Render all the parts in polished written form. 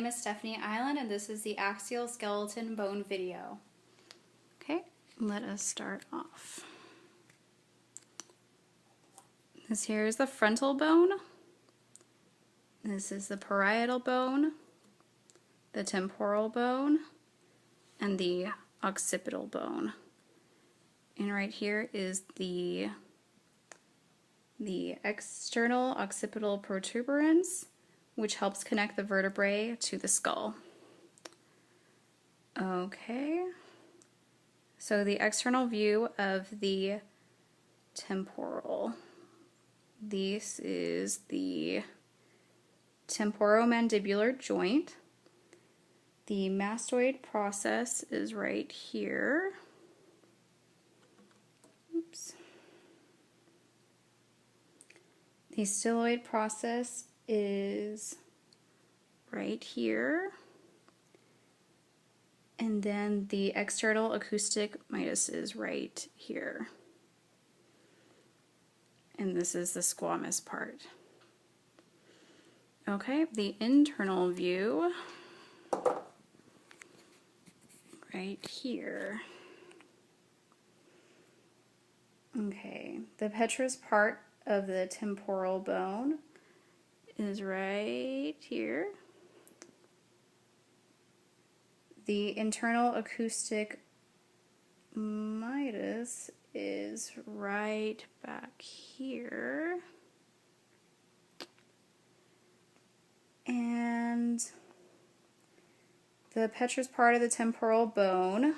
My name is Stephanie Island, and this is the axial skeleton bone video. Okay, let us start off. This here is the frontal bone. This is the parietal bone, the temporal bone, and the occipital bone. And right here is the external occipital protuberance, which helps connect the vertebrae to the skull. Okay, so the external view of the temporal. This is the temporomandibular joint. The mastoid process is right here. Oops. The styloid process is right here. And then the external acoustic mitus is right here. And this is the squamous part. Okay, the internal view right here. Okay, the petrous part of the temporal bone is right here. The internal acoustic mitus is right back here. And the petrous part of the temporal bone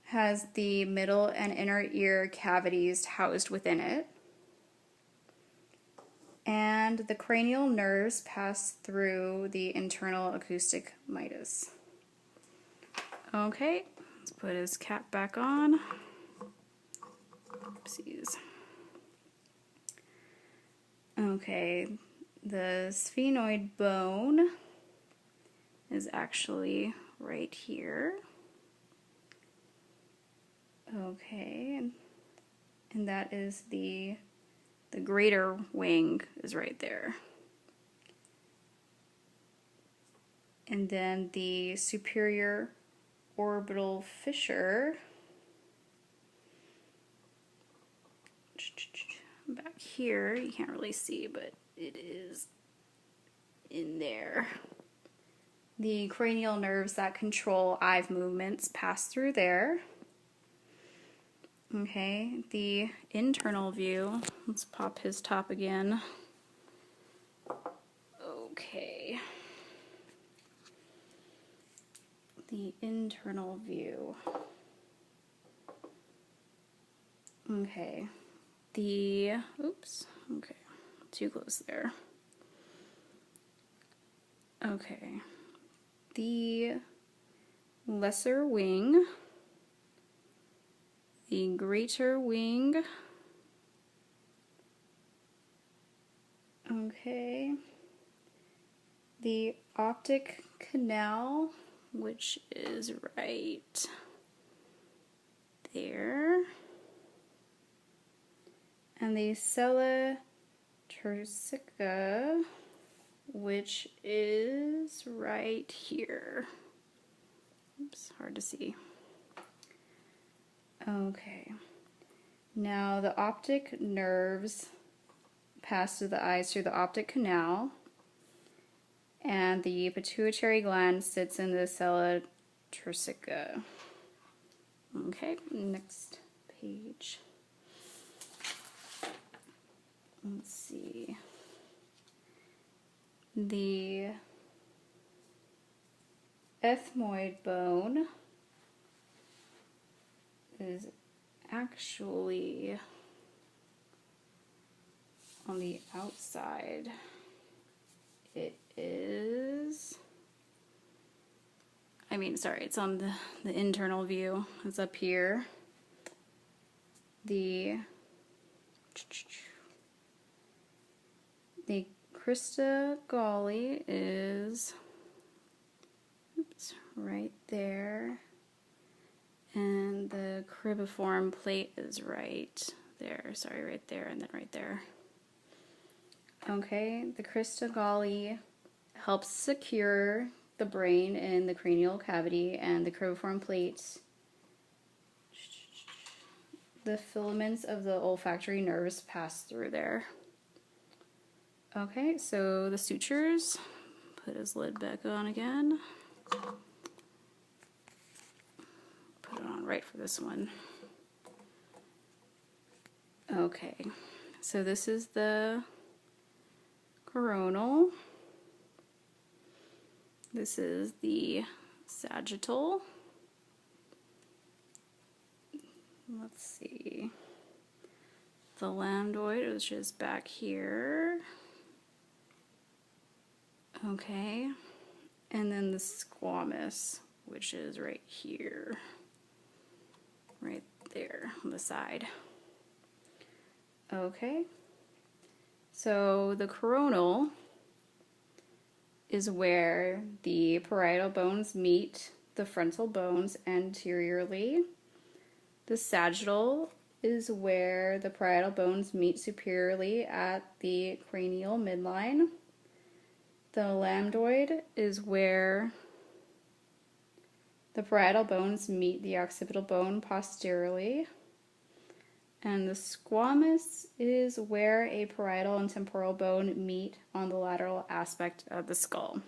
has the middle and inner ear cavities housed within it. And the cranial nerves pass through the internal acoustic mitus. Okay, let's put his cap back on. Oopsies. Okay, the sphenoid bone is actually right here. Okay, and that is the greater wing is right there. And then the superior orbital fissure back here, you can't really see, but it is in there. The cranial nerves that control eye movements pass through there. Okay, the internal view, let's pop his top again. Okay. The internal view. Okay. Oops, okay, too close there. Okay. The lesser wing, the greater wing, okay, the optic canal, which is right there, and the sella turcica, which is right here. Oops, hard to see. Okay, now the optic nerves pass through the eyes through the optic canal, and the pituitary gland sits in the sella turcica. Okay, next page. Let's see. The ethmoid bone is actually on the outside. It is, it's on the internal view. It's up here. The crista galli is, oops, right there. And the cribiform plate is right there. Sorry, right there and then right there. Okay, the crista galli helps secure the brain in the cranial cavity, and the cribriform plates, the filaments of the olfactory nerves pass through there. Okay, so the sutures, put his lid back on again. Put it on right for this one. Okay, so this is the coronal. This is the sagittal. Let's see. The lambdoid, which is back here. Okay. And then the squamous, which is right here. Right there on the side. Okay. So the coronal is where the parietal bones meet the frontal bones anteriorly. The sagittal is where the parietal bones meet superiorly at the cranial midline. The lambdoid is where the parietal bones meet the occipital bone posteriorly. And the squamous is where a parietal and temporal bone meet on the lateral aspect of the skull.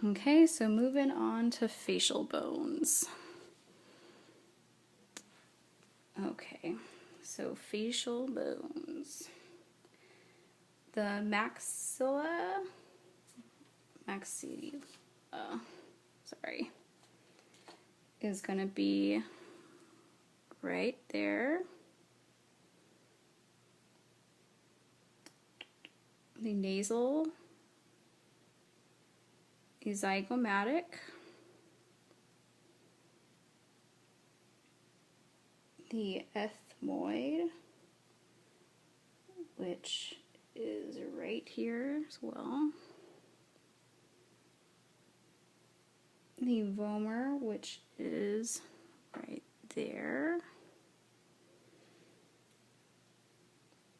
Okay, so moving on to facial bones. Okay, so facial bones. The is going to be right there. The nasal is zygomatic. The ethmoid, which is right here as well. The vomer, which is right there.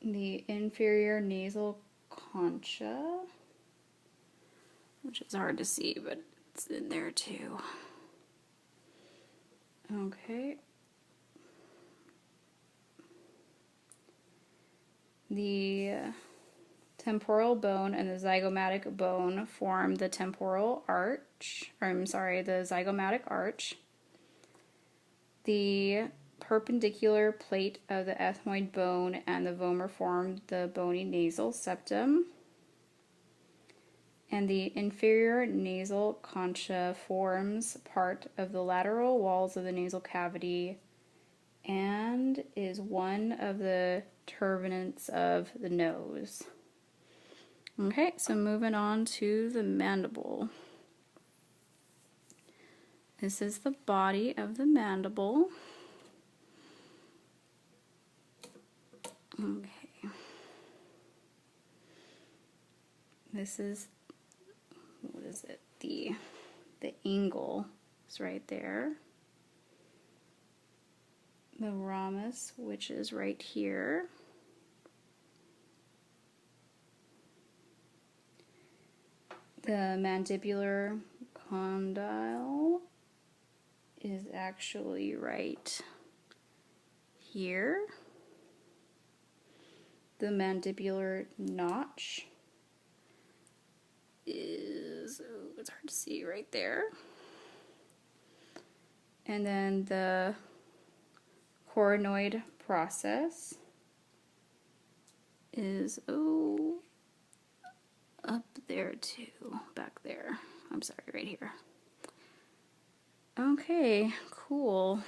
The inferior nasal concha, which is hard to see, but it's in there too. Okay. The temporal bone and the zygomatic bone form the temporal arch, the zygomatic arch. The perpendicular plate of the ethmoid bone and the vomer form the bony nasal septum. And the inferior nasal concha forms part of the lateral walls of the nasal cavity and is one of the turbinates of the nose. Okay, so moving on to the mandible. This is the body of the mandible. Okay. This is, what is it? The angle is right there. The ramus, which is right here. The mandibular condyle is actually right here. The mandibular notch is, it's hard to see, right there. And then the coronoid process is, up there too, back there. I'm sorry, right here. Okay, cool.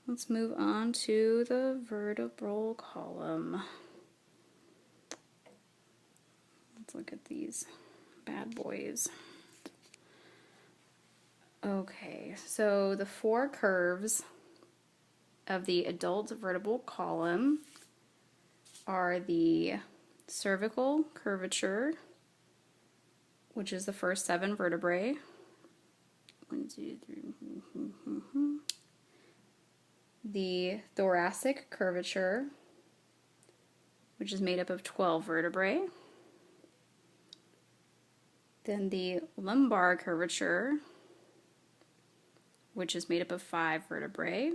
Let's move on to the vertebral column. Let's look at these bad boys. Okay, so the four curves of the adult vertebral column are the cervical curvature, which is the first 7 vertebrae. 1, 2, 3. The thoracic curvature, which is made up of 12 vertebrae. Then the lumbar curvature, which is made up of 5 vertebrae.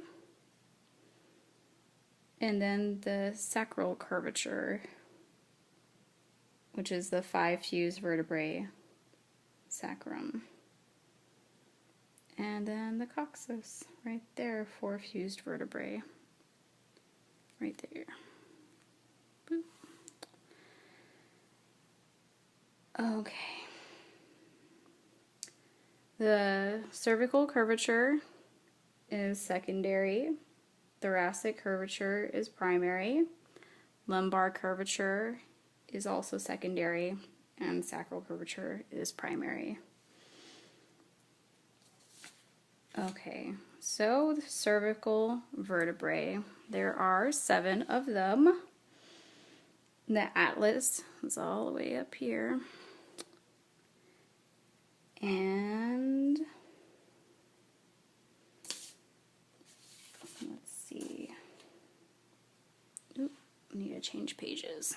And then the sacral curvature, which is the 5 fused vertebrae sacrum. And then the coccyx, right there, 4 fused vertebrae, right there. Boop. Okay. The cervical curvature is secondary, thoracic curvature is primary, lumbar curvature is also secondary, and sacral curvature is primary. Okay, so the cervical vertebrae, there are 7 of them. The atlas is all the way up here. And let's see. Oop, need to change pages.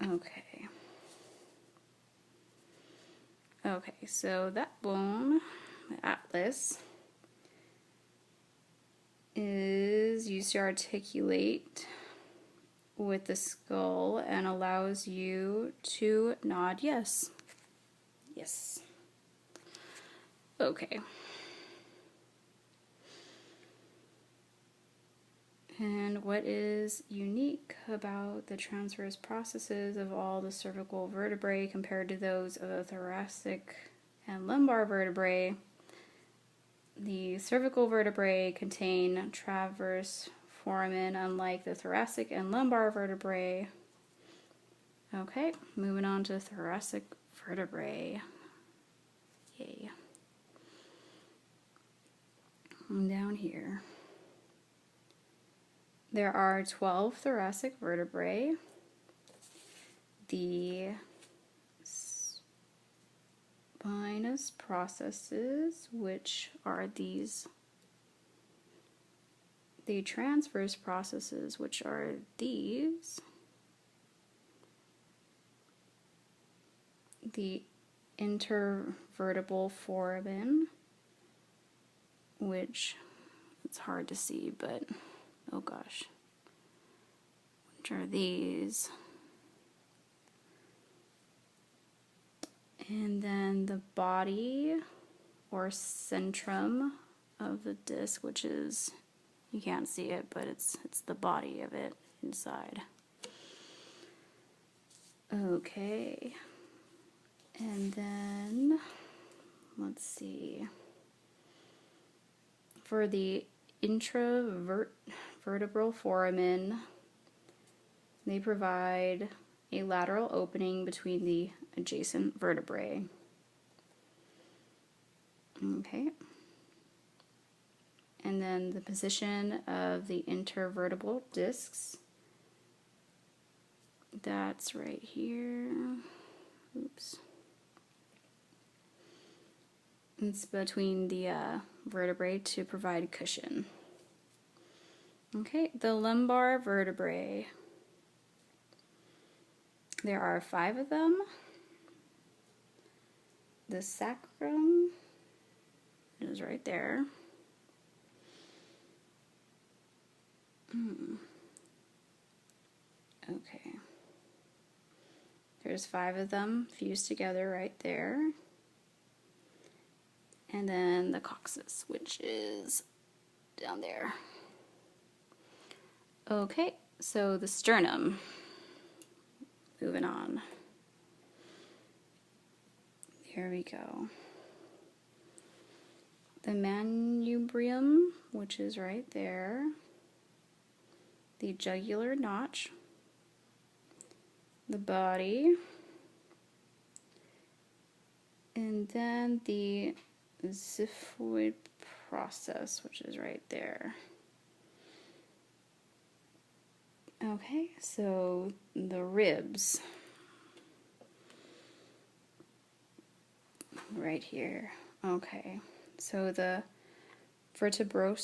Okay. Okay, so that bone, the atlas, is used to articulate with the skull and allows you to nod yes. Yes. Okay. And what is unique about the transverse processes of all the cervical vertebrae compared to those of the thoracic and lumbar vertebrae? The cervical vertebrae contain transverse foramen, unlike the thoracic and lumbar vertebrae. Okay, moving on to thoracic vertebrae. Yay. And down here, there are 12 thoracic vertebrae. The spinous processes, which are these. The transverse processes, which are these. The intervertebral foramen, which it's hard to see, but oh gosh, which are these. And then the body or centrum of the disc, which is, you can't see it, but it's the body of it inside. Okay. And then, let's see. For the intravertebral foramen, they provide a lateral opening between the adjacent vertebrae. Okay. And then the position of the intervertebral discs, that's right here. Oops. It's between the vertebrae to provide cushion. Okay, the lumbar vertebrae. There are 5 of them. The sacrum is right there. Okay. There's 5 of them fused together right there. And then the coccyx, which is down there. Okay, so the sternum. Moving on. There we go. The manubrium, which is right there. The jugular notch. The body. And then the xiphoid process, which is right there. Okay, so the ribs. Right here. Okay, so the vertebrosum